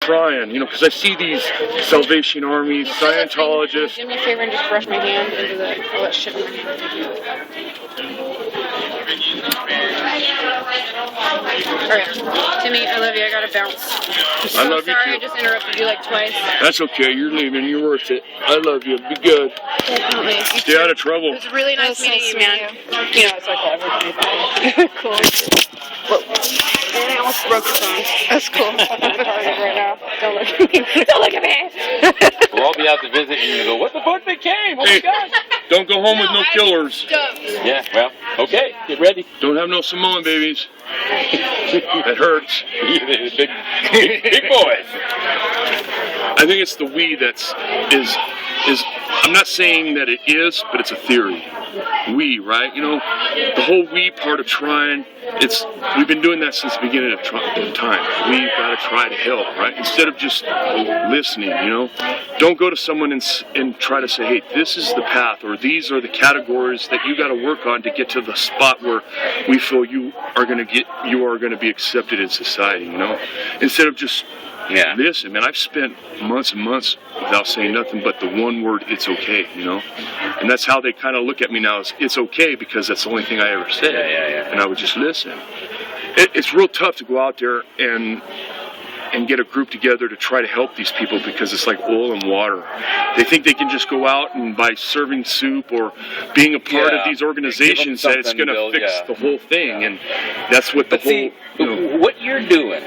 trying, you know, because I see these Salvation Army, Scientologists. Do me a favor and just brush my hand into all that shit in my hand. Alright, Timmy, I love you. I gotta bounce. I'm so I love you sorry too. I just interrupted you like twice. That's okay. You're leaving. You're worth it. I love you. Be good. Definitely. Stay out of trouble. It was really nice meeting you, man. You know, it's okay. Cool. Whoa. And I almost broke the phone. That's cool. I'm retarded right now. Don't look at me. Don't look at me. We'll all be out to visit and you go, what the fuck, they came? Oh my God. Don't go home with no killers. Yeah, well, okay, get ready. Don't have no Samoan babies. That hurts. big boys. I think it's the we that's is I'm not saying that it is, but it's a theory. We, right? You know, the whole we part of trying, we've been doing that since the beginning of time. We've got to try to help, right? Instead of just listening, you know. Don't go to someone and try to say, hey, this is the path, or these are the categories that you got to work on to get to the spot where we feel you are going to be accepted in society, you know. Instead of just listen, man, I've spent months and months without saying nothing but the one word, it's okay, you know? And that's how they kind of look at me now, is it's okay, because that's the only thing I ever said. And I would just listen. It's real tough to go out there and get a group together to try to help these people, because it's like oil and water. They think they can just go out and by serving soup or being a part of these organizations that it's going to fix the whole thing. And that's what what you're doing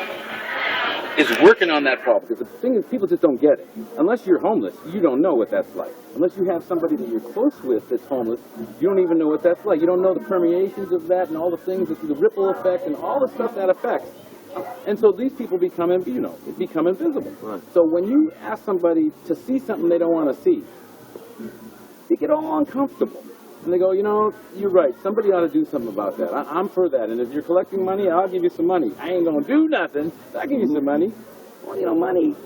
is working on that problem. Because the thing is, people just don't get it. Unless you're homeless, you don't know what that's like. Unless you have somebody that you're close with that's homeless, you don't even know what that's like. You don't know the permeations of that and all the things, the ripple effect and all the stuff that affects. And so these people become invisible. Right. So when you ask somebody to see something they don't want to see, they get all uncomfortable. And they go, you know, you're right. Somebody ought to do something about that. I'm for that. And if you're collecting money, I'll give you some money. I ain't going to do nothing. I'll give you some money. Well, you know, money.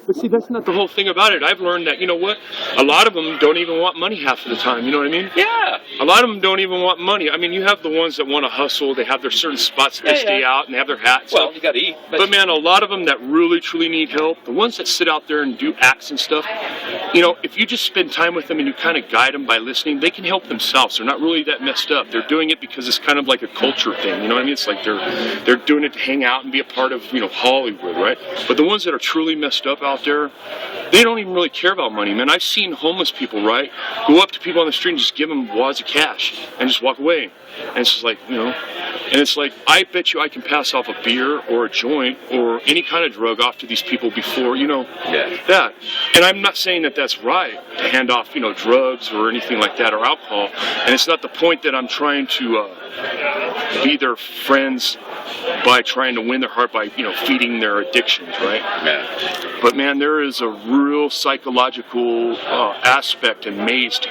But see, that's not the whole thing about it. I've learned that, you know what? A lot of them don't even want money half of the time. You know what I mean? Yeah. A lot of them don't even want money. I mean, you have the ones that want to hustle. They have their certain spots that they stay out and they have their hats. Well, you got to eat. But man, a lot of them that really, truly need help, the ones that sit out there and do acts and stuff, you know, if you just spend time with them and you kind of guide them by listening, they can help themselves. They're not really that messed up. They're doing it because it's kind of like a culture thing. You know what I mean? It's like they're doing it to hang out and be a part of, you know, Hollywood, right? But the ones that are truly messed up out there, they don't even really care about money, man. I've seen homeless people, right, go up to people on the street and just give them wads of cash and just walk away. And it's just like, you know, and it's like, I bet you I can pass off a beer or a joint or any kind of drug off to these people before, you know, that. And I'm not saying that that's right, to hand off, you know, drugs or anything like that, or alcohol. And it's not the point that I'm trying to be their friends by trying to win their heart by, you know, feeding their addictions, right? Yeah. But man, there is a real psychological aspect and maze to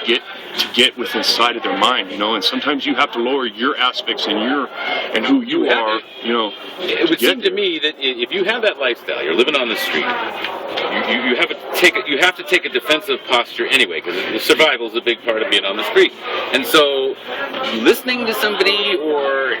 get within inside of their mind, you know. And sometimes you have to lower your aspects and who you are, you know. It would seem to me that if you have that lifestyle, you're living on the street, you have to take a defensive posture anyway, because survival is a big part of being on the street. And so, listening to somebody or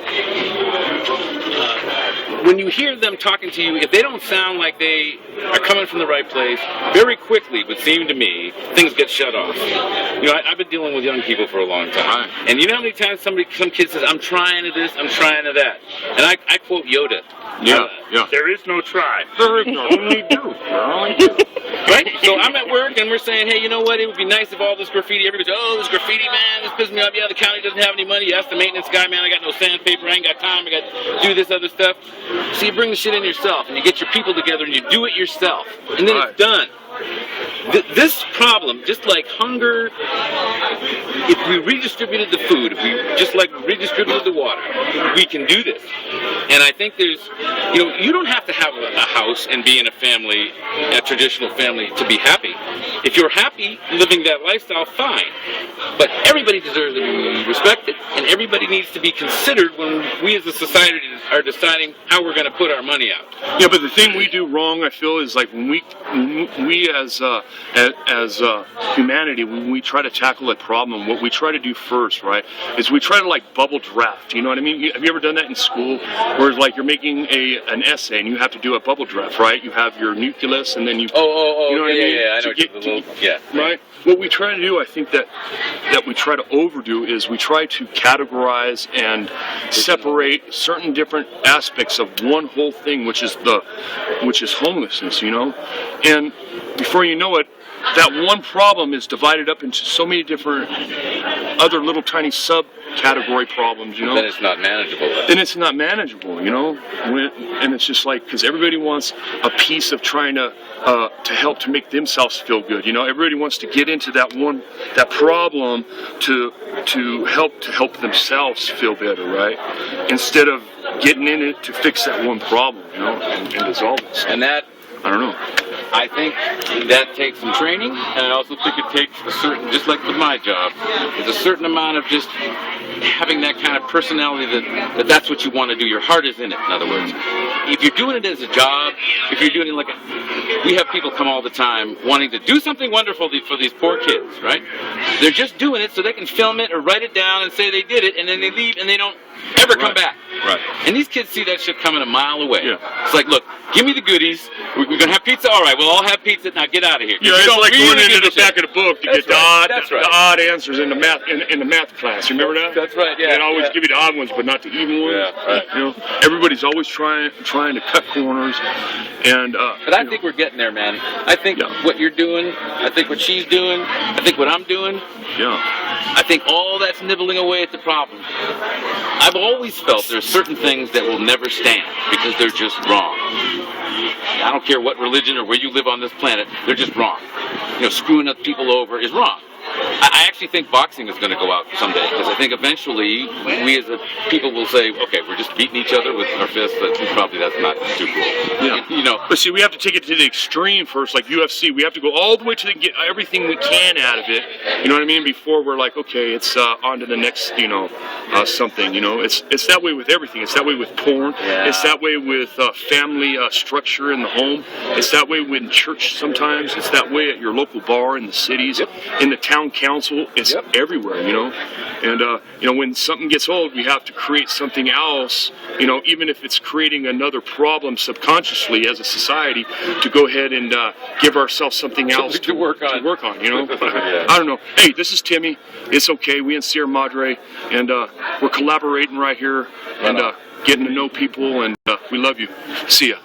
when you hear them talking to you, if they don't sound like they are coming from the right place, very quickly, it would seem to me, things get shut off. You know, I've been dealing with young people for a long time. And you know how many times some kid says, I'm trying to this, I'm trying to that. And I quote Yoda. Yeah. There is no try. There is no only do. Right? So I'm at work and we're saying, hey, you know what? It would be nice if all this graffiti, everybody's, oh, this graffiti, man, this pisses me off. Yeah, the county doesn't have any money. You ask the maintenance guy, man, I got no sandpaper, I ain't got time, I got to do this other stuff. So you bring the shit in yourself and you get your people together and you do it yourself. And then it's done. This problem, just like hunger, if we redistributed the food, if we just like redistributed the water, we can do this. And I think there's, you know, you don't have to have a house and be in a family, a traditional family, to be happy. If you're happy living that lifestyle, fine. But everybody deserves to be respected, and everybody needs to be considered when we as a society are deciding how we're going to put our money out. Yeah, but the thing we do wrong, I feel, is like when we as humanity, when we try to tackle a problem, what we try to do first, right, is we try to like bubble draft. You know what I mean? Have you ever done that in school, where like you're making an essay and you have to do a bubble draft, right? You have your nucleus and then you. You know what I mean? I know. Right. What we try to do, I think that we try to overdo is we try to categorize and separate certain different aspects of one whole thing, which is homelessness, you know, and before you know it, that one problem is divided up into so many different other little tiny subcategory problems, you know. Then it's not manageable. Then it's not manageable, you know. And it's just like, because everybody wants a piece of trying to help to make themselves feel good, you know. Everybody wants to get into that problem to help themselves feel better, right? Instead of getting in it to fix that one problem, you know, and dissolve it. And that, I don't know. I think that takes some training, and I also think it takes a certain, just like with my job, there's a certain amount of just having that kind of personality that's what you want to do. Your heart is in it, in other words. If you're doing it as a job, if you're doing it like we have people come all the time wanting to do something wonderful for these poor kids, right? They're just doing it so they can film it or write it down and say they did it, and then they leave and they don't ever come back. Right. And these kids see that shit coming a mile away. Yeah. It's like, look, give me the goodies. We're going to have pizza? All right, we'll all have pizza. Now get out of here. Yeah, it's like going into the back of the book to get the odd answers in the math class. You remember that? That's right, yeah. They'd always give you the odd ones, but not the even ones. Yeah, right. You know, everybody's always trying to cut corners. And but I think we're getting there, man. I think what you're doing, I think what she's doing, I think what I'm doing, I think all that's nibbling away at the problem. I've always felt there's certain things that will never stand because they're just wrong. I don't care what religion or where you live on this planet, they're just wrong. You know, screwing up people over is wrong. I actually think boxing is going to go out someday, because I think eventually we as a people will say, okay, we're just beating each other with our fists, but probably that's not too cool. Yeah. You know. But see, we have to take it to the extreme first, like UFC. We have to go all the way to get everything we can out of it. You know what I mean? Before we're like, okay, it's on to the next, you know, something. You know, it's that way with everything. It's that way with porn. Yeah. It's that way with family structure in the home. It's that way with church sometimes. It's that way at your local bar in the cities, in the town council. It's everywhere, you know. And you know, when something gets old, we have to create something else. You know, even if it's creating another problem subconsciously as a society, to go ahead and give ourselves something else to work on. You know. Yeah. I don't know. Hey, this is Timmy. It's okay. We in Sierra Madre, and we're collaborating right here and getting to know people, and we love you. See ya.